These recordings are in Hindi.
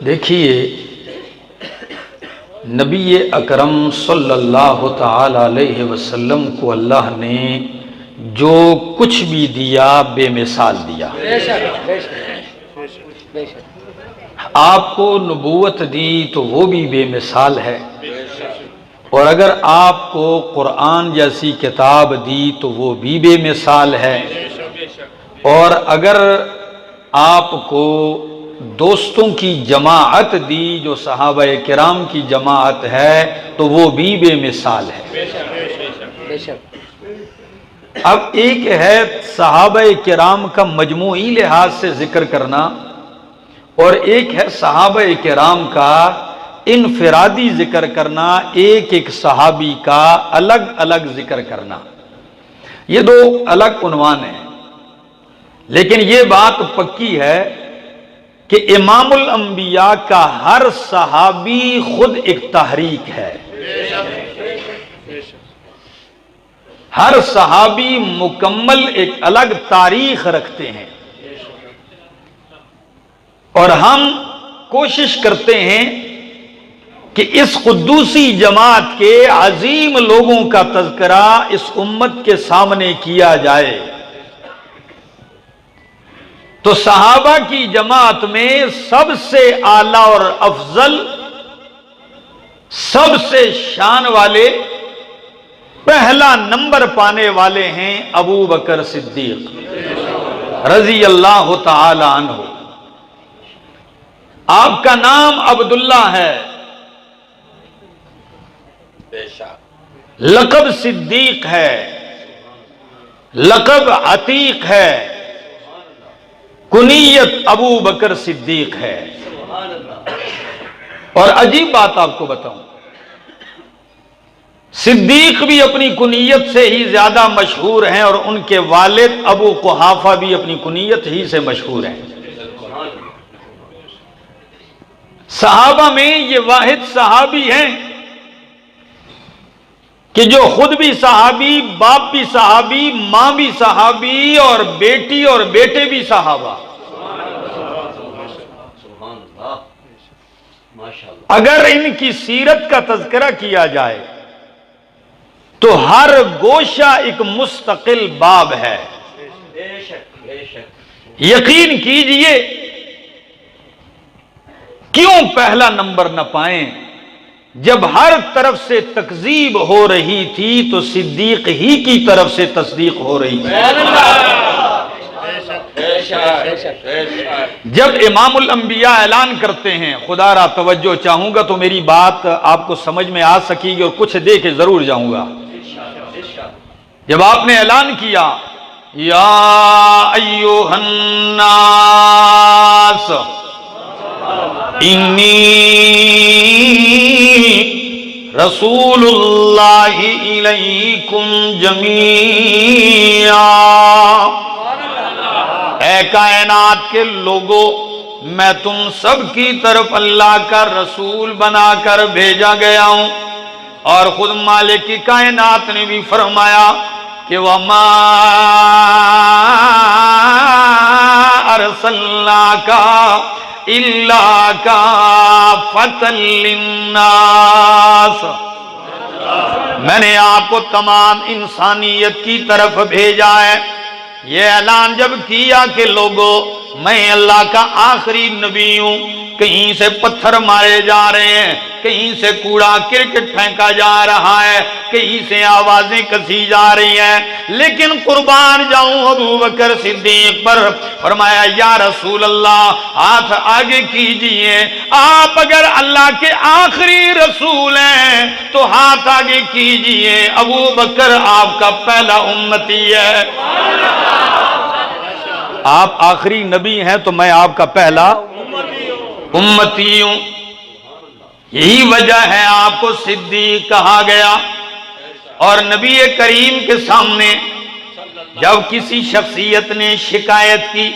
देखिए, नबी अकरम सल्लल्लाहु ताला अलैहि वसल्लम को अल्लाह ने जो कुछ भी दिया बेमिसाल दिया। आपको नबूवत दी तो वो भी बेमिसाल है, और अगर आपको कुरान जैसी किताब दी तो वो भी बेमिसाल है, और अगर आपको दोस्तों की जमाअत दी जो सहाबाए किराम की जमाअत है तो वो भी बेमिसाल है। अब एक है सहाबाए किराम का मजमूई लिहाज से जिक्र करना, और एक है सहाबाए किराम का इनफिरादी जिक्र करना, एक एक सहाबी का अलग अलग जिक्र करना। ये दो अलग उन्वान हैं, लेकिन ये बात पक्की है कि इमामुल अंबिया का हर सहाबी खुद एक तहरीक है। हर सहाबी मुकम्मल एक अलग तारीख रखते हैं, और हम कोशिश करते हैं कि इस कुद्दूसी जमात के अजीम लोगों का तज़किरा इस उम्मत के सामने किया जाए। तो सहाबा की जमात में सबसे आला और अफजल, सबसे शान वाले, पहला नंबर पाने वाले हैं अबू बकर सिद्दीक रजी अल्लाह ताला अन्हु। आपका नाम अब्दुल्ला है, लक़ब सिद्दीक है, लक़ब अतीक है, कुनियत अबू बकर सिद्दीक है। और अजीब बात आपको बताऊं, सिद्दीक भी अपनी कुनियत से ही ज्यादा मशहूर हैं, और उनके वालिद अबू कुहाफा भी अपनी कुनियत ही से मशहूर हैं। सहाबा में ये वाहिद सहाबी हैं कि जो खुद भी सहाबी, बाप भी सहाबी, मां भी सहाबी, और बेटी और बेटे भी सहाबा। अगर इनकी सीरत का तज़किरा किया जाए तो हर गोशा एक मुस्तकिल बाब है। यकीन कीजिए, क्यों पहला नंबर न पाएं? जब हर तरफ से तकजीब हो रही थी तो सिद्दीक ही की तरफ से तस्दीक हो रही थी। जब इमामुल अंबिया ऐलान करते हैं, खुदारा तवज्जो चाहूंगा तो मेरी बात आपको समझ में आ सकेगी, और कुछ दे के जरूर जाऊंगा। जब आपने ऐलान किया या अय्युहन नास इन्नी रसूलुल्लाहि इलैकुम जमीआ, ऐ कायनात के लोगो, मैं तुम सब की तरफ अल्लाह का रसूल बनाकर भेजा गया हूं। और खुद मालिक की कायनात ने भी फरमाया कि वमा अरसलनाका इल्ला काफ़तल लिन्नास, मैंने आपको तमाम इंसानियत की तरफ भेजा है। ये ऐलान जब किया कि लोगों, मैं अल्लाह का आखिरी नबी हूं, कहीं से पत्थर मारे जा रहे हैं, कहीं से कूड़ा क्रिकेट फेंका जा रहा है, कहीं से आवाजें कसी जा रही हैं, लेकिन कुर्बान जाऊं अबू बकर सिद्दीक पर। फरमाया या रसूल अल्लाह, हाथ आगे कीजिए, आप अगर अल्लाह के आखिरी रसूल हैं तो हाथ आगे कीजिए, अबू बकर आपका पहला उम्मती है। आप आखिरी नबी हैं तो मैं आपका पहला उम्मती हूं। यही वजह है आपको सिद्दीक कहा गया। और नबी करीम के सामने जब किसी शख्सियत ने शिकायत की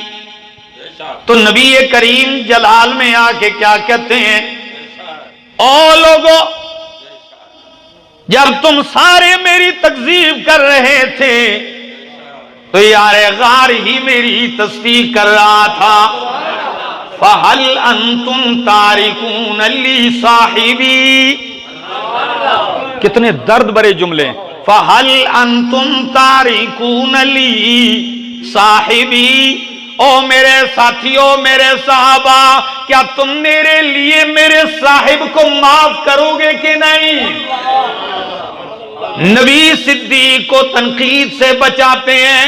तो नबी करीम जलाल में आके क्या कहते हैं, ओ लोगों, जब तुम सारे मेरी तकजीब कर रहे थे तो यार गार ही मेरी तस्दीक कर रहा था। फहल अंतुम तारिकून ली साहिबी। कितने दर्द भरे जुमले। फहल अंतुम तारिकून ली साहिबी, ओ मेरे साथियों, मेरे साहबा, क्या तुम मेरे लिए मेरे साहिब को माफ करोगे कि नहीं? नबी सिद्दीक को तनकीद से बचाते हैं,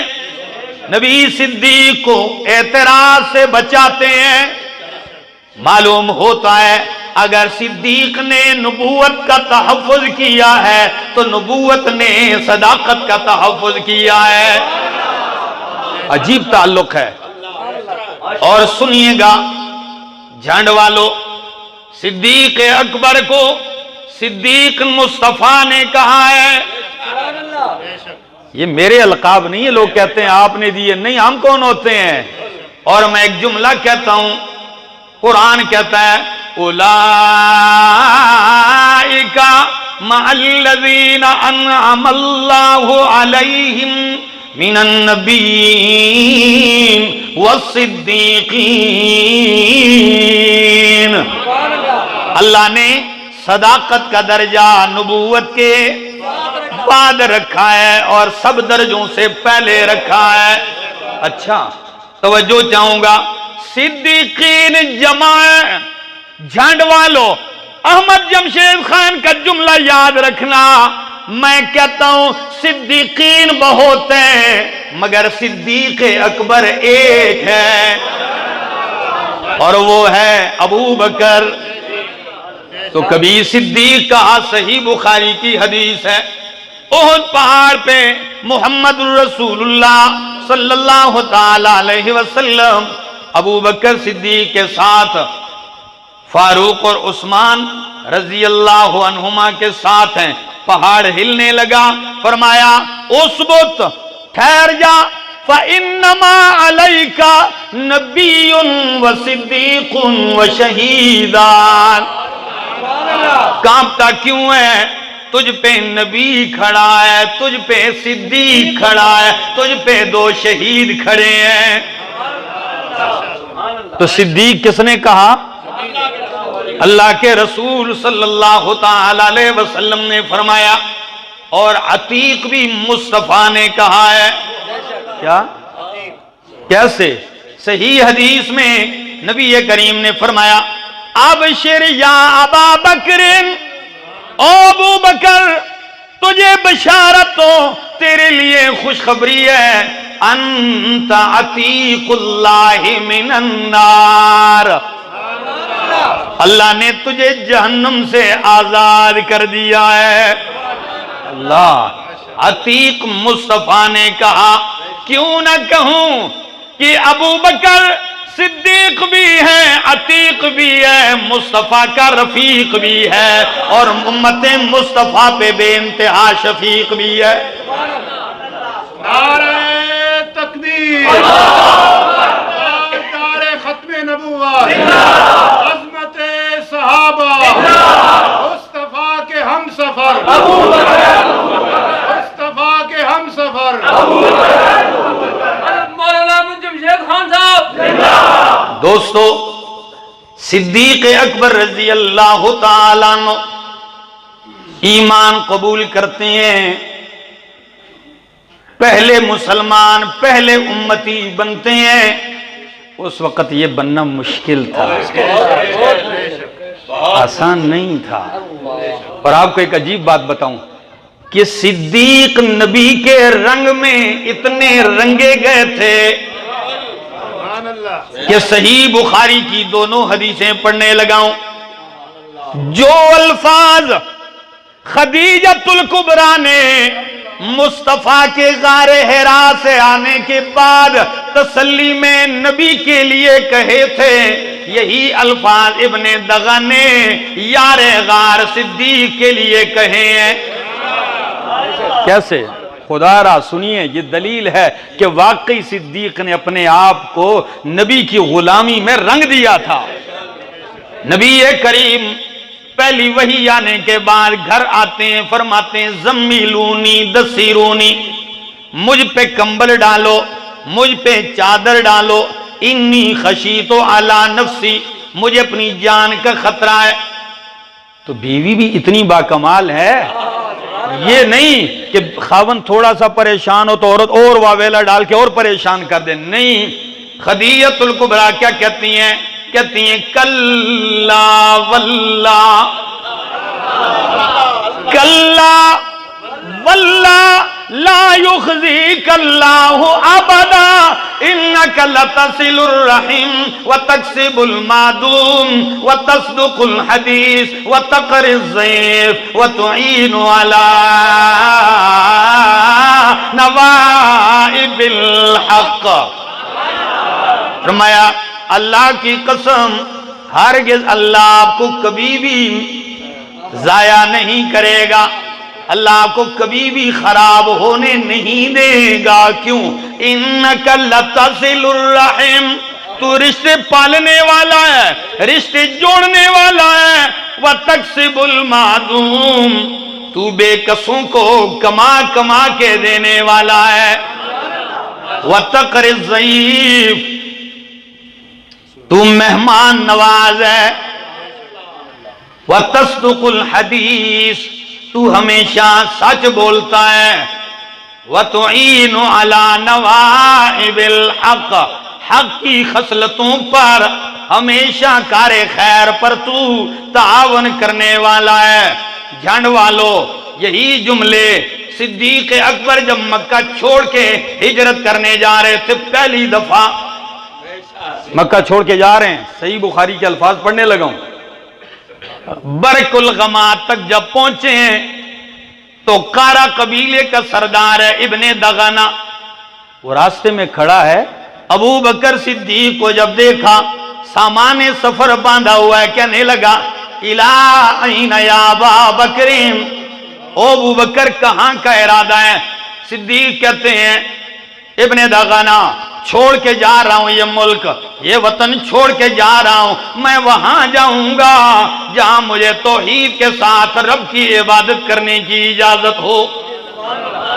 नबी सिद्दीक को एतराज से बचाते हैं। मालूम होता है अगर सिद्दीक ने नबूवत का तहफ़्फ़ुज़ किया है तो नबूवत ने सदाकत का तहफ़्फ़ुज़ किया है। अजीब ताल्लुक है। और सुनिएगा झंड वालों, सिद्दीक अकबर को सिद्दीक मुस्तफा ने कहा है। ये मेरे अलकाब नहीं है, लोग कहते हैं आपने दिए, नहीं, हम कौन होते हैं। और मैं एक जुमला कहता हूं, कुरान कहता है उलाइका मअल्लज़ीना अनअमल्लाहु अलैहिम मिनन नबिय्यीन वस्सिद्दीकीन। अल्लाह ने सदाकत का दर्जा नबूवत के बाद रखा है और सब दर्जों से पहले रखा है। अच्छा, तवज्जो चाहूंगा, सिद्दीकीन जमा झंड वालों, अहमद जमशेद खान का जुमला याद रखना। मैं कहता हूं सिद्दीकीन बहुत हैं मगर सिद्दीक अकबर एक है और वो है अबू बकर। तो कभी सिद्दीक कहा, सही बुखारी की हदीस है, ओहद पहाड़ पे मोहम्मद रसूलुल्लाह सल्लल्लाहु ताला अलैहि वसल्लम अबू बकर सिद्दीक के साथ फारूक और उस्मान रजी अल्लाह अन्हुमा के साथ हैं। पहाड़ हिलने लगा, फरमाया उसबुत, ठहर जा, फ़इन्नमा अलैका नबियुन व सिद्दीकुन व शहीदान। कांपता क्यों है? तुझ पे नबी खड़ा है, तुझ पे सिद्दीक खड़ा है, तुझ पे दो शहीद खड़े हैं। तो सिद्दीक किसने कहा? अल्लाह के रसूल सल्लल्लाहु ताला अलैहि वसल्लम ने फरमाया। और अतीक भी मुस्तफा ने कहा है। क्या? कैसे? सही हदीस में नबी करीम ने फरमाया, अबशिर या अबा बकरिन, ओ अबू बकर तुझे बशारत हो, तेरे लिए खुशखबरी है, अंत अतीकुल्लाहि मिनन नार, अल्लाह ने तुझे जहन्नम से आजाद कर दिया है। अल्लाह, अतीक मुस्तफा ने कहा, क्यों न कहूं कि अबू बकर सिद्दीक भी है, अतीक भी है, मुस्तफा का रफीक भी है और उम्मत मुस्तफा पे बेइंतहा शफीक भी है। नारे तकबीर, नारे खत्मे नबुव्वत, अज़मते सहाबा, मुस्तफा के हमसफर, मुस्तफा के हमसफर, दोस्तों, सिद्दीक अकबर रजी अल्लाह ताला अन्हु ईमान कबूल करते हैं, पहले मुसलमान, पहले उम्मती बनते हैं। उस वक्त ये बनना मुश्किल था, आसान नहीं था। और आपको एक अजीब बात बताऊं कि सिद्दीक नबी के रंग में इतने रंगे गए थे कि सही बुखारी की दोनों हदीसें पढ़ने लगाऊं। जो अल्फाज खदीजतुल कुबरा ने मुस्तफा के गारे हिरा से आने के बाद तसल्ली में नबी के लिए कहे थे, यही अल्फाज इब्ने दगा ने यारे गार सिद्दीक के लिए कहे हैं। कैसे? खुदारा सुनिए, ये दलील है कि वाकई सिद्दीक ने अपने आप को नबी की गुलामी में रंग दिया था। नबी करीम पहली वही आने के बाद घर आते हैं, फरमाते हैं ज़म्मिलूनी दस्सिरूनी, मुझ पे कंबल डालो, मुझ पे चादर डालो इन्नी खशी तो अला नफ्सी, मुझे अपनी जान का खतरा है। तो बीवी भी इतनी बाकमाल है, ये नहीं कि खावन थोड़ा सा परेशान हो तो औरत और वावेला डाल के और परेशान कर दे, नहीं। खदीजतुल कुबरा क्या कहती हैं? कहती हैं कल्ला वल्ला, कल्ला वल्ला ला युखज़ीकल्लाहु अबदा, इन्नका लतसिलुर रहीम व तक्सिबुल मादूम व तस्दुकुल हदीस व तक़रिज़ ज़ैफ़ व तुईनु अला नवाइबिल हक़। फरमाया अल्लाह की कसम, हरगिज़ अल्लाह आपको कभी भी जाया नहीं करेगा, अल्लाह आपको कभी भी खराब होने नहीं देगा। क्यों? इन्नका लतसिलुर रहीम, तू रिश्ते पालने वाला है, रिश्ते जोड़ने वाला है। व तक्सिबुल मादूम, तू बेकसों को कमा कमा के देने वाला है। व तक़रिज़ ज़ईफ़, तू मेहमान नवाज है। व तस्दुकुल हदीस, तू हमेशा सच बोलता है। व तुईनु अला नवाइबिल हक़, हक की खसलतों पर हमेशा कारे खैर पर तू तावन करने वाला है। झंड वालों, यही जुमले सिद्दीक अकबर जब मक्का छोड़ के हिजरत करने जा रहे थे, पहली दफा मक्का छोड़ के जा रहे हैं, सही बुखारी के अल्फाज पढ़ने लगा हूं। बरकुल गमा तक जब पहुंचे हैं तो कारा कबीले का सरदार है इब्ने दगाना, वो रास्ते में खड़ा है। अबू बकर सिद्दीक को जब देखा, सामान सफर बांधा हुआ है, कहने लगा इला अईना या अबा बकरीन, ओ अबू बकर कहां का इरादा है? सिद्दीक कहते हैं इब्ने दगाना, छोड़ के जा रहा हूं ये मुल्क, ये वतन छोड़ के जा रहा हूं, मैं वहां जाऊंगा जहां मुझे तौहीद के साथ रब की इबादत करने की इजाजत हो।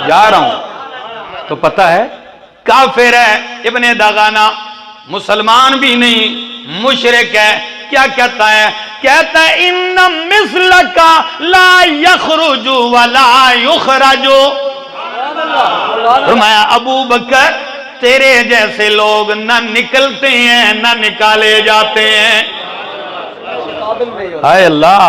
जा रहा हूं। तो पता है काफिर है इब्ने दगाना, मुसलमान भी नहीं, मुशरिक है। क्या कहता है? कहता है इन्ना मिस्लका ला यखरुजु वला युखरजु। फरमाया अबू बकर, तेरे जैसे लोग न निकलते हैं न निकाले जाते हैं। हाय अल्लाह,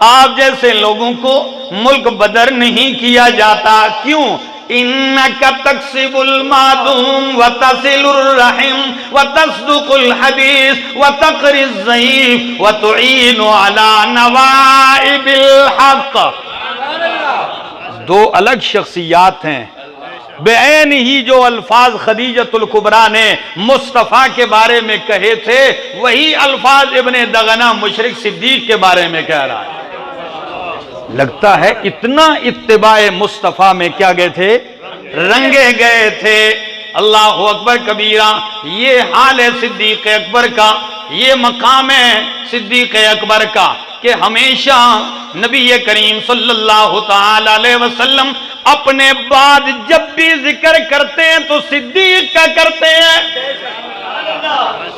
आप जैसे लोगों को मुल्क बदर नहीं किया जाता। क्यों? इन्नका तक्सिबुल मादूम व तसिलुर रहीम व तस्दुकुल हदीस व तक़रिज़ ज़ईफ़ व तुईनु अला नवाइबिल हक़। दो अलग शख्सियात हैं। बेऐन ही जो अल्फाज खदीजतुल कुबरा ने मुस्तफ़ा के बारे में कहे थे, वही अल्फाज इब्ने दगना मुशरिक सिद्दीक के बारे में कह रहा है। लगता है इतना इत्तिबाए मुस्तफ़ा में क्या गए थे, रंगे गए थे। अल्लाह अकबर कबीरा। ये हाल है सिद्दीक अकबर का, ये मकाम है सिद्दीक अकबर का कि हमेशा नबी करीम सल्लल्लाहु ताला अलैहि वसल्लम अपने बाद जब भी जिक्र करते हैं तो सिद्दीक का करते हैं।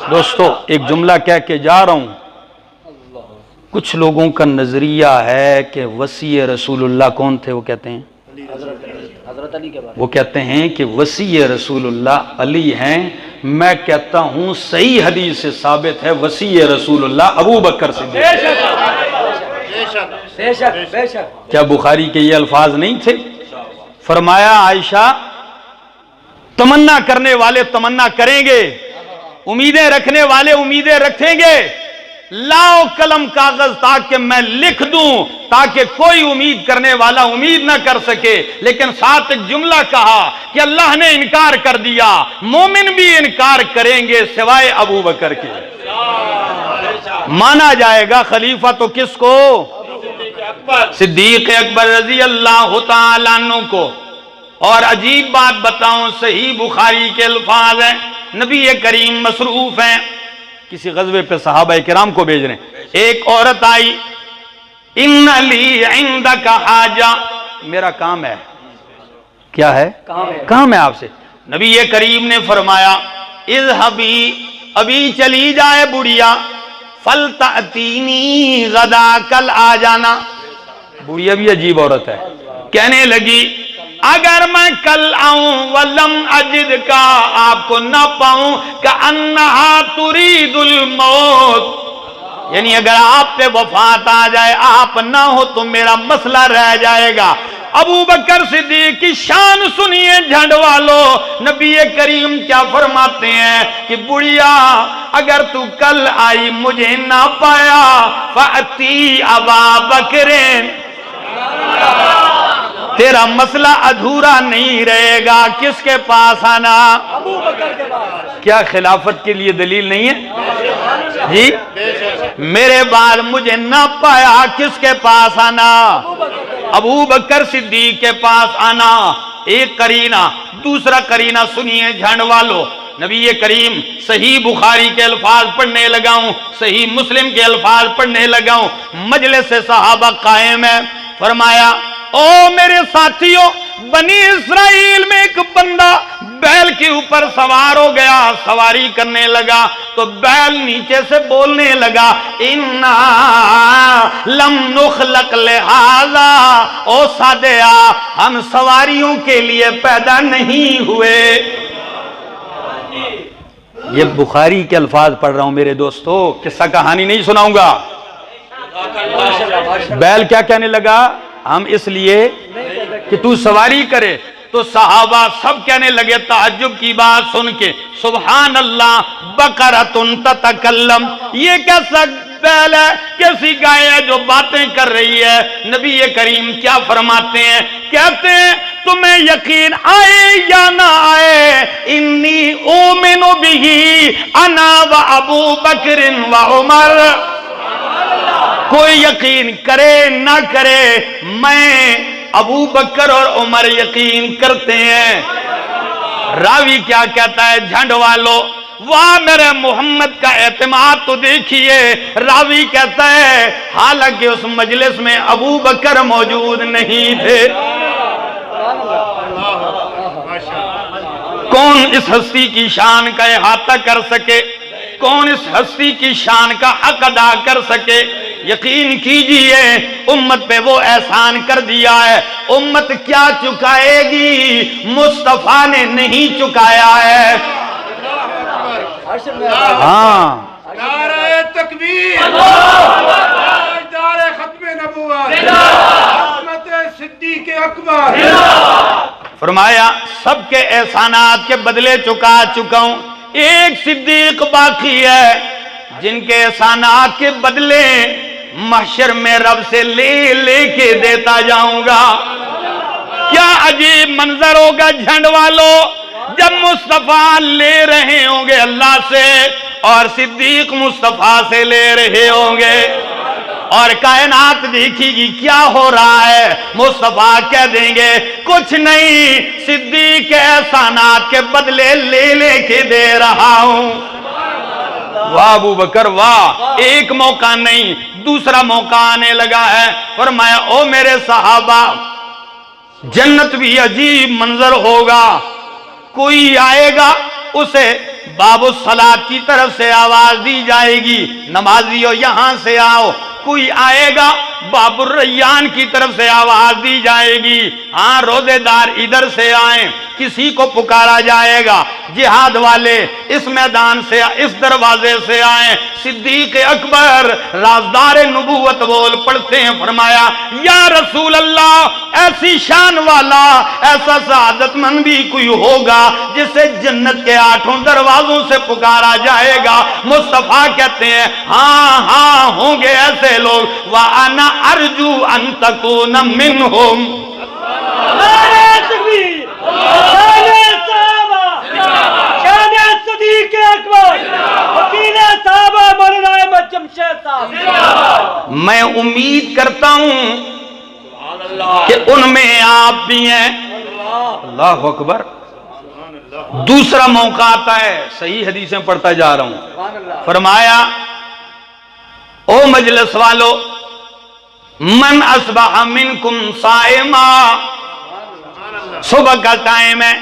दोस्तों, एक जुमला कह के जा रहा हूं। कुछ लोगों का नजरिया है कि वसी रसूलुल्लाह कौन थे? वो कहते हैं हजरत अली के बारे में। वो कहते हैं कि वसी रसूलुल्लाह अली हैं। मैं कहता हूं सही हदीस से साबित है वसी रसूलुल्लाह अबू बकर सिद्दीक। क्या बुखारी के ये अल्फाज नहीं थे? फरमाया आयशा, तमन्ना करने वाले तमन्ना करेंगे, उम्मीदें रखने वाले उम्मीदें रखेंगे। लाओ कलम कागज ताकि मैं लिख दूं, ताकि कोई उम्मीद करने वाला उम्मीद ना कर सके। लेकिन साथ एक जुमला कहा कि अल्लाह ने इनकार कर दिया, मोमिन भी इनकार करेंगे सिवाय अबू बकर के। माना जाएगा खलीफा तो किसको? सिद्दीक अकबर रजी अल्लाह तआला अन्हु को। और अजीब बात बताऊं, सही बुखारी के अल्फाज हैं, नबी करीम मसरूफ हैं, किसी गज़वे पे सहाबा किराम को भेज रहे हैं। एक औरत आई, इन्ना ली इंदका हाजा, मेरा काम है। क्या है? काम है आपसे। नबी करीम ने फरमाया इज़हबी अभी चली जाए बुढ़िया, फलतअतीनी गदा, कल आ जाना। बुढ़िया भी अजीब औरत है, कहने लगी अगर मैं कल आऊं वलम अजिद का, आपको ना पाऊं, का अन्नहा तुरीदुल मौत, यानी अगर आप पे वफात आ जाए, आप ना हो तो मेरा मसला रह जाएगा। अबू बकर सिद्दीक की शान सुनिए झंड वालों, नबी करीम क्या फरमाते हैं कि बुढ़िया अगर तू कल आई मुझे ना पाया, फअती अबा बकरेन, तेरा मसला अधूरा नहीं रहेगा। किसके पास आना? अबू बकर के पास। क्या खिलाफत के लिए दलील नहीं है जी? मेरे बाद मुझे ना पाया, किसके पास आना? अबू बकर सिद्दीक के पास आना। एक करीना, दूसरा करीना सुनिए झंड वालों, नबी करीम सही बुखारी के अल्फाज पढ़ने लगाऊं, सही मुस्लिम के अल्फाज पढ़ने लगाऊं, मजलिस से सहाबा कायम है। फरमाया ओ मेरे साथियों, बनी इस्राइल में एक बंदा बैल के ऊपर सवार हो गया, सवारी करने लगा तो बैल नीचे से बोलने लगा, इन्ना लम नुखलक लिहाजा, ओ सादिया हम सवारियों के लिए पैदा नहीं हुए। ये बुखारी के अल्फाज पढ़ रहा हूं मेरे दोस्तों, किस्सा कहानी नहीं सुनाऊंगा। बैल क्या कहने लगा? हम इसलिए कि तू सवारी करे। तो सहाबा सब कहने लगे ताज्जुब की बात सुन के, सुभान अल्लाह, बकरतुन ततकल्लम, ये कैसा बैल है, कैसी गाय है जो बातें कर रही है। नबी करीम क्या फरमाते हैं? कहते हैं तुम्हें यकीन आए या ना आए, इन्नी उमिनु बिही अना व अबू बकरिन व उमर, कोई यकीन करे ना करे, मैं अबू बकर और उमर यकीन करते हैं। रावी क्या कहता है झंड वालों, वाह मेरे मोहम्मद का एतमाद तो देखिए। रावी कहता है हालांकि उस मजलिस में अबू बकर मौजूद नहीं थे। कौन इस हस्ती की शान का इहाता कर सके? कौन इस हस्ती की शान का हक अदा कर सके? यकीन कीजिए उम्मत पे वो एहसान कर दिया है, उम्मत क्या चुकाएगी? मुस्तफा ने नहीं चुकाया है। हाँ, नारे तकबीर, नारे खत्मे नबुव्वत, सिद्दीक अकबर। फरमाया सबके एहसानात के बदले चुका चुका हूं, एक सिद्दीक बाकी है जिनके एहसानात के बदले महशर में रब से ले लेके देता जाऊंगा। क्या अजीब मंजर होगा झंड वालों, जब मुस्तफा ले रहे होंगे अल्लाह से और सिद्दीक मुस्तफा से ले रहे होंगे, और कायनात देखेगी क्या हो रहा है। मुस्तफा कह देंगे कुछ नहीं, सिद्दीक के एहसानात के बदले ले लेके दे रहा हूं। वाह अबू बकर वाह, एक मौका नहीं दूसरा मौका आने लगा है। फरमाया ओ मेरे सहाबा, जन्नत भी अजीब मंजर होगा, कोई आएगा उसे बाबू सलात की तरफ से आवाज दी जाएगी, नमाजियों यहां से आओ। कोई आएगा बाबुर रैयान की तरफ से आवाज दी जाएगी, हाँ रोजेदार इधर से आए। किसी को पुकारा जाएगा, जिहाद वाले इस मैदान से इस दरवाजे से आए। सिद्दीक अकबर राजदार नबूवत बोल पड़ते हैं, फरमाया या रसूल अल्लाह, ऐसी शान वाला ऐसा सआदतमंद भी कोई होगा जिसे जन्नत के 8 दरवाजों से पुकारा जाएगा। मुस्तफा कहते हैं हाँ हाँ होंगे ऐसे लोग, व अना अर्जू अन तकून मिनहुम। मैं उम्मीद करता हूं कि उनमें आप भी हैं। अल्लाह अकबर। दूसरा मौका आता है, सही हदीसें पढ़ता जा रहा हूं। फरमाया ओ मजलिस वालो, मन अस्बह मिनकुम साइमा, सुबह का टाइम है,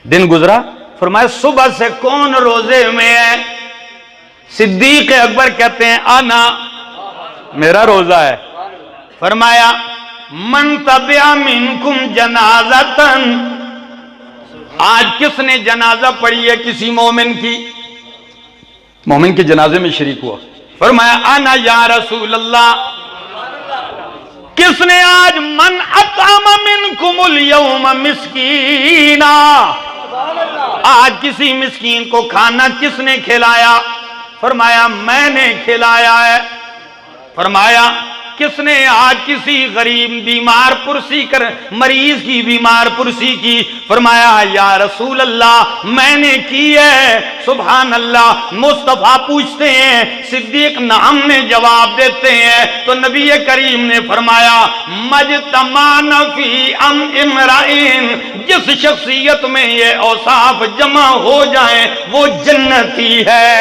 दिन गुजरा। फरमाया सुबह से कौन रोजे में है? सिद्दीक अकबर कहते हैं आना, मेरा रोजा है। फरमाया मन तबिया मिनकुम जनाजतन, आज किसने जनाजा पढ़ी है किसी मोमिन की? मोमिन के जनाजे में शरीक हुआ। फरमाया आना या रसूल अल्लाह। किसने आज मन अताम मिनकुमुल यौम मिस्कीना, आज किसी मिस्कीन को खाना किसने खिलाया? फरमाया मैंने खिलाया है। फरमाया किसने आज किसी गरीब बीमार पुरसी कर मरीज की बीमार पुरसी की? फरमाया या रसूल अल्लाह मैंने की है। सुभान अल्लाह। मुस्तफा पूछते हैं, सिद्दीक नाम ने जवाब देते हैं, तो नबी करीम ने फरमाया मजतमान फी अम इमराइन, जिस शख्सियत में ये औसाफ जमा हो जाए वो जन्नती है।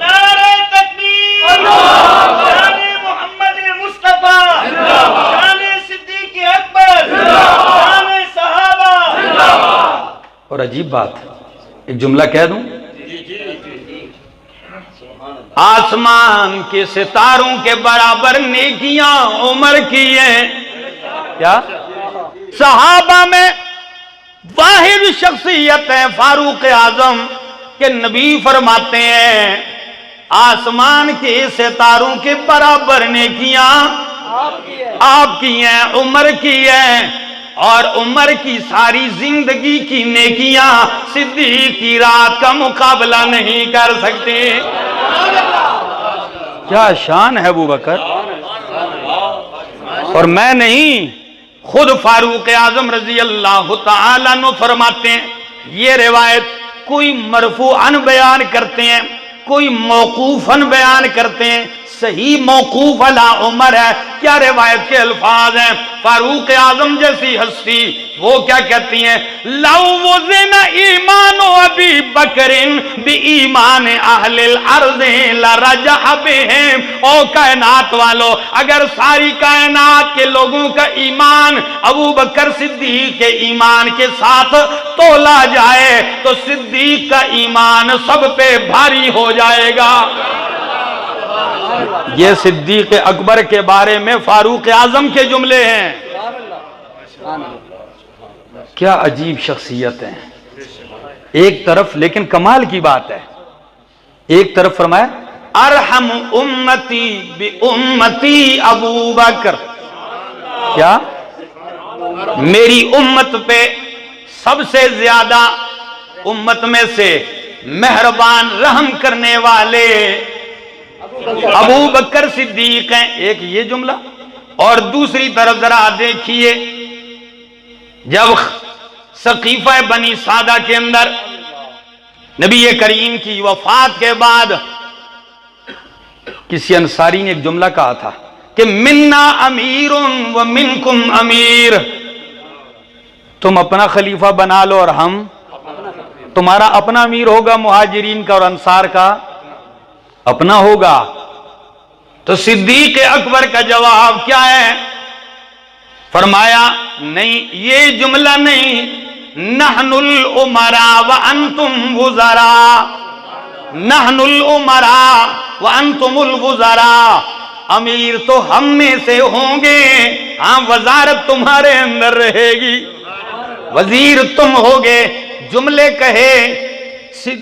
नारे तकबीर, शाने मोहम्मद मुस्तफा, शाने सिद्दीक अकबर, शाने सहाबा। और अजीब बात, एक जुमला कह दूं, आसमान के सितारों के बराबर नेकियां उमर की हैं। क्या? सहाबा में वाहिद शख्सियत है फारूक आजम के नबी फरमाते हैं आसमान के सितारों के बराबर नेकियां आपकी हैं, उमर की है। और उमर की सारी जिंदगी की नेकियां सिद्दीक की रात का मुकाबला नहीं कर सकते। क्या शान है अबू बकर। और मैं नहीं, खुद फारूक आजम रजी अल्लाह तआला अन्हु फरमाते हैं, ये रिवायत कोई मरफूअन बयान करते हैं, कोई मौकूफन बयान करते हैं, सही मौकूफ अला उमर है। क्या रिवायत के अल्फाज हैं? फारूक आजम जैसी हस्ती वो क्या कहती हैं, लौज़न ईमान अबी बकरिन बि ईमान अहलिल अर्ज़ लरजअ बिहिम। ओ कायनात वालों, अगर सारी कायनात के लोगों का ईमान अबू बकर सिद्दीक के ईमान के साथ तोला जाए तो सिद्दीक का ईमान सब पे भारी हो जाएगा। ये सिद्दीक अकबर के बारे में फारूक आजम के जुमले हैं। क्या अजीब शख्सियत है एक तरफ, लेकिन कमाल की बात है, एक तरफ फरमाया अरहम उम्मती बि उम्मती अबू बकर, क्या मेरी उम्मत पे सबसे ज्यादा उम्मत में से मेहरबान रहम करने वाले अबू बकर सिद्दीक हैं। एक ये जुमला, और दूसरी तरफ जरा देखिए, जब सकीफा बनी सादा के अंदर नबी करीम की वफात के बाद किसी अंसारी ने एक जुमला कहा था कि मिन्ना अमीरुन व मिनकुम अमीर, तुम अपना खलीफा बना लो और हम, तुम्हारा अपना अमीर होगा मुहाजिरीन का और अंसार का अपना होगा। तो सिद्दीक अकबर का जवाब क्या है? फरमाया नहीं, ये जुमला नहीं, नहनुल उमरा व अंतुम वुज़रा, नहनुल उमरा व अंतुमुल वुज़रा, अमीर तो हम में से होंगे, हाँ वजारत तुम्हारे अंदर रहेगी, वजीर तुम होगे। जुमले कहे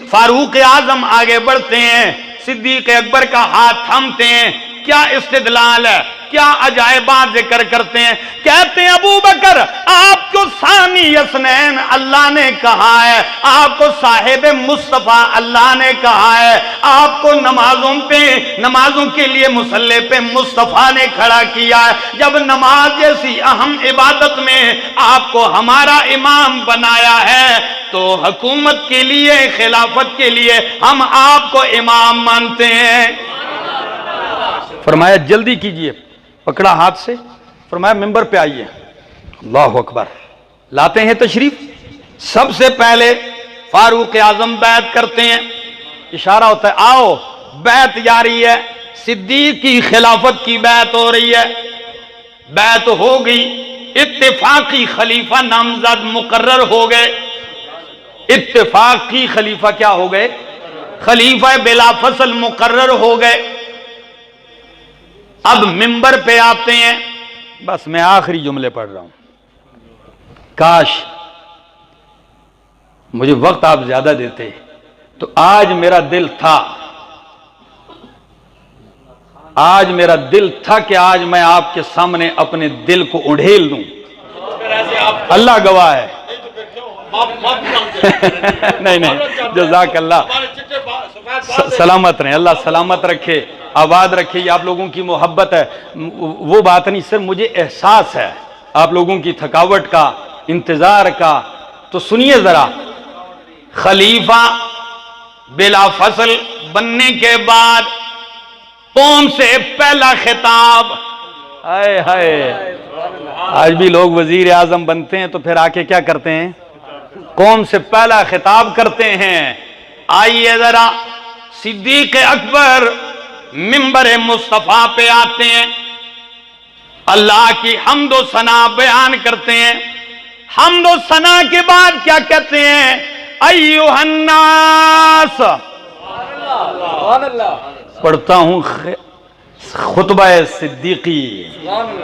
फारूक आजम आगे बढ़ते हैं, सिद्दीक अकबर का हाथ थामते हैं। क्या इस्तिदलाल है, क्या अजायबात जिक्र करते हैं। कहते हैं अबू बकर आपको सानी यसनैन अल्लाह ने कहा है, आपको साहिब मुस्तफा अल्लाह ने कहा है, आपको नमाजों के लिए मुसल्ले पे मुस्तफा ने खड़ा किया है। जब नमाज जैसी अहम इबादत में आपको हमारा इमाम बनाया है तो हुकूमत के लिए, खिलाफत के लिए हम आपको इमाम मानते हैं। फरमाया जल्दी कीजिए, पकड़ा हाथ से, फरमाया मिंबर पे आइए। अल्लाह अकबर, लाते हैं तशरीफ। सबसे पहले फारूक आजम बैत करते हैं, इशारा होता है आओ, बैत जारी है, सिद्दीक की खिलाफत की बैत हो रही है। बैत हो गई, इत्तेफाकी खलीफा नामजद मुकर्रर हो गए। इत्तेफाकी खलीफा क्या हो गए? खलीफा बिला फसल मुकर्रर हो गए। अब मिंबर पे आते हैं। बस मैं आखिरी जुमले पढ़ रहा हूं। काश मुझे वक्त आप ज्यादा देते तो आज मेरा दिल था कि आज मैं आपके सामने अपने दिल को उड़ेल दूं। अल्लाह गवाह है। नहीं जज़ाकल्लाह, सलामत रहें, अल्लाह सलामत रखे, आबाद रखे। ये आप लोगों की मोहब्बत है, वो बात नहीं, सिर्फ मुझे एहसास है आप लोगों की थकावट का, इंतजार का। तो सुनिए जरा, खलीफा बिला फसल बनने के बाद कौम से पहला खिताब, हाय हाय, आज भी लोग वजीर आजम बनते हैं तो फिर आके क्या करते हैं? कौम से पहला खिताब करते हैं। आइए जरा, सिद्दीक अकबर मिंबर मुस्तफा पे आते हैं, अल्लाह की हम्दो सना बयान करते हैं। हम्दो सना के बाद क्या कहते हैं? अय्युहन्नास, पढ़ता हूं खुतबा सिद्दीकी,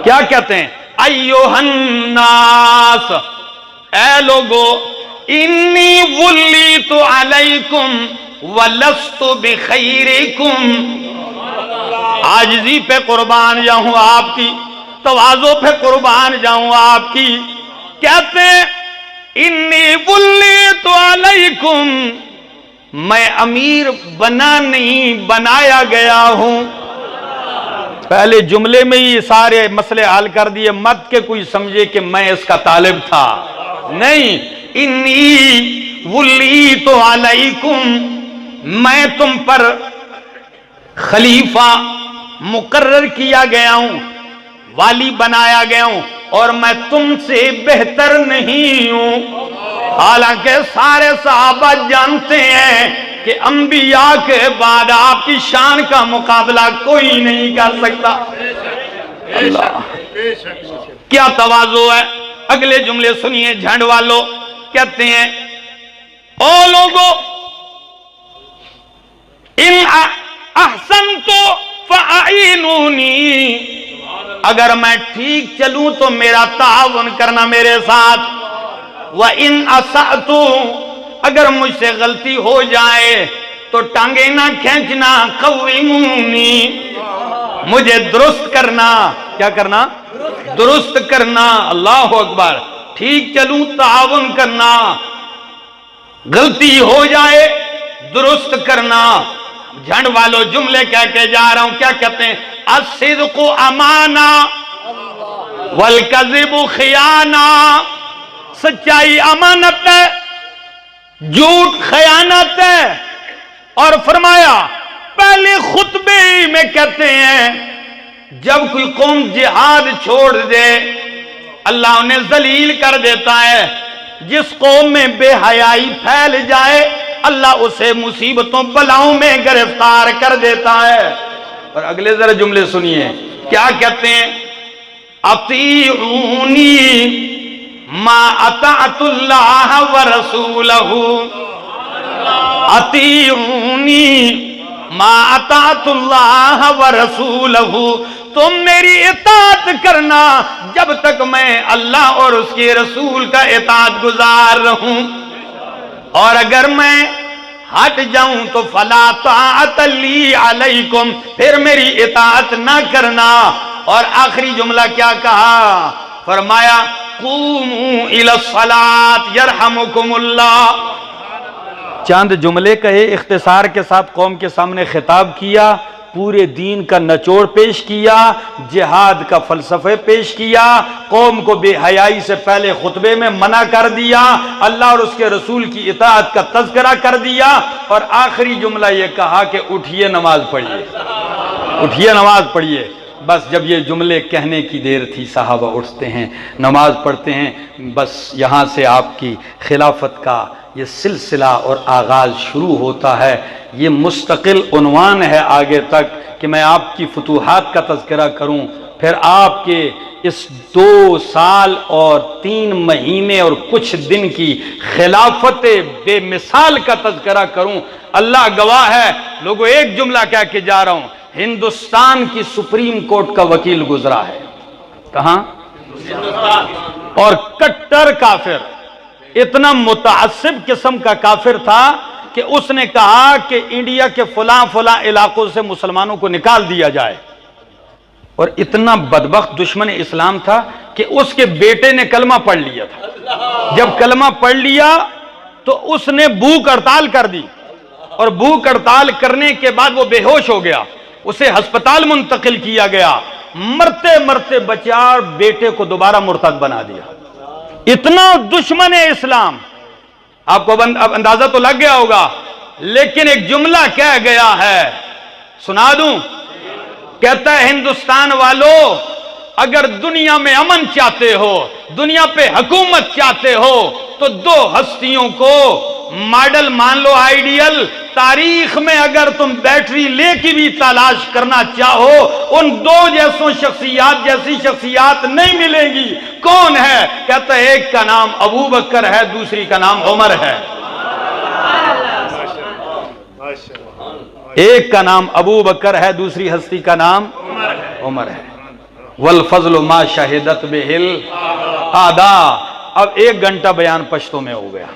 क्या कहते हैं? अय्युहन्नास, ऐ लोगो, इन्नी वुल्लीतु अलैकुम वलस्तु बिखैरिकुम। आजिज़ी पे कुर्बान जाऊं आपकी, तवाज़ो पे कुर्बान जाऊं आपकी। कहते हैं इन्नी वुल्लीतु अलैकुम, मैं अमीर बना नहीं, बनाया गया हूं। पहले जुमले में ही सारे मसले हल कर दिए, मत के कोई समझे कि मैं इसका तालिब था। नहीं, इन्नी वुल्लीतु अलैकुम, मैं तुम पर खलीफा मुकर्रर किया गया हूं, वाली बनाया गया हूं, और मैं तुमसे बेहतर नहीं हूं। हालांकि सारे सहाबा जानते हैं कि अंबिया के बाद आपकी शान का मुकाबला कोई नहीं कर सकता। अल्लाह, क्या तवाज़ो है। अगले जुमले सुनिए, झंड वालों, कहते हैं ओ लोगों, इन अहसन तो फ़अईनूनी, अगर मैं ठीक चलूं तो मेरा ताउन करना मेरे साथ। व इन असअतु, अगर मुझसे गलती हो जाए तो टांगे ना खींचना। क़व्विमूनी, मुझे दुरुस्त करना। क्या करना? दुरुस्त करना। अल्लाह अकबर। ठीक चलूं, ताउन करना, गलती हो जाए दुरुस्त करना। झंड वालों, जुमले कह के जा रहा हूं, क्या कहते हैं? अस्सिद्क़ु अमाना वल कज़िबु खियाना, सच्चाई अमानत है, झूठ खयानत है। और फरमाया पहले खुतबे में कहते हैं जब कोई कौम जिहाद छोड़ दे अल्लाह उन्हें जलील कर देता है। जिस कौम में बेहयाई फैल जाए अल्लाह उसे मुसीबतों बलाओं में गिरफ्तार कर देता है। और अगले जरा जुमले सुनिए, क्या कहते हैं? अतीऊनी मा अताअतुल्लाह व रसूलहू, अतीऊनी मा अताअतुल्लाह व रसूलहू, तुम मेरी इताअत करना जब तक मैं अल्लाह और उसके रसूल का इताअत गुजार रहूं, और अगर मैं हट जाऊं तो फला ताअत ली अलैकुम, फिर मेरी इताअत ना करना। और आखिरी जुमला क्या कहा? फरमाया क़ूमू इलस्सलात यरहमुकुमुल्लाह। चंद जुमले कहे, इख्तिसार के साथ कौम के सामने खिताब किया, पूरे दीन का नचोड़ पेश किया, जिहाद का फलसफे पेश किया, कौम को बेहयाई से पहले खुतबे में मना कर दिया, अल्लाह और उसके रसूल की इताअत का तज़किरा कर दिया, और आखिरी जुमला ये कहा कि उठिए नमाज पढ़िए, उठिए नमाज पढ़िए। बस जब ये जुमले कहने की देर थी सहाबा उठते हैं, नमाज पढ़ते हैं। बस यहाँ से आपकी खिलाफत का ये सिलसिला और आगाज़ शुरू होता है। ये मुस्तकिल उन्वान है आगे तक कि मैं आपकी फतूहात का तज़किरा करूं, फिर आपके इस 2 साल और 3 महीने और कुछ दिन की खिलाफत बेमिसाल का तज़किरा करूं, अल्लाह गवाह है। लोगों, एक जुमला कह के जा रहा हूं, हिंदुस्तान की सुप्रीम कोर्ट का वकील गुजरा है। कहां? और कट्टर काफिर, इतना मुतअस्सिब किस्म का काफिर था कि उसने कहा कि इंडिया के फलां फलां इलाकों से मुसलमानों को निकाल दिया जाए। और इतना बदबख्त दुश्मन इस्लाम था कि उसके बेटे ने कलमा पढ़ लिया था। जब कलमा पढ़ लिया तो उसने भूख हड़ताल कर दी, और भूख हड़ताल करने के बाद वो बेहोश हो गया। उसे अस्पताल मुंतकिल किया गया, मरते मरते बचा और बेटे को दोबारा मुर्तद बना दिया। इतना दुश्मन है इस्लाम। आपको अब अंदाजा तो लग गया होगा, लेकिन एक जुमला कह गया है, सुना दूं। कहता है, हिंदुस्तान वालों, अगर दुनिया में अमन चाहते हो, दुनिया पे हुकूमत चाहते हो, तो 2 हस्तियों को मॉडल मान लो, आइडियल। तारीख में अगर तुम बैटरी ले की भी तलाश करना चाहो, उन 2 जैसों शख्सियात जैसी शख्सियात नहीं मिलेगी। कौन है? कहता है, एक का नाम अबू बकर है, दूसरी का नाम उमर है। एक का नाम अबू बकर है, दूसरी हस्ती का नाम उमर है। वल फजल मा शहिदत बिहिल आदा। अब 1 घंटा बयान पश्तो में हो गया।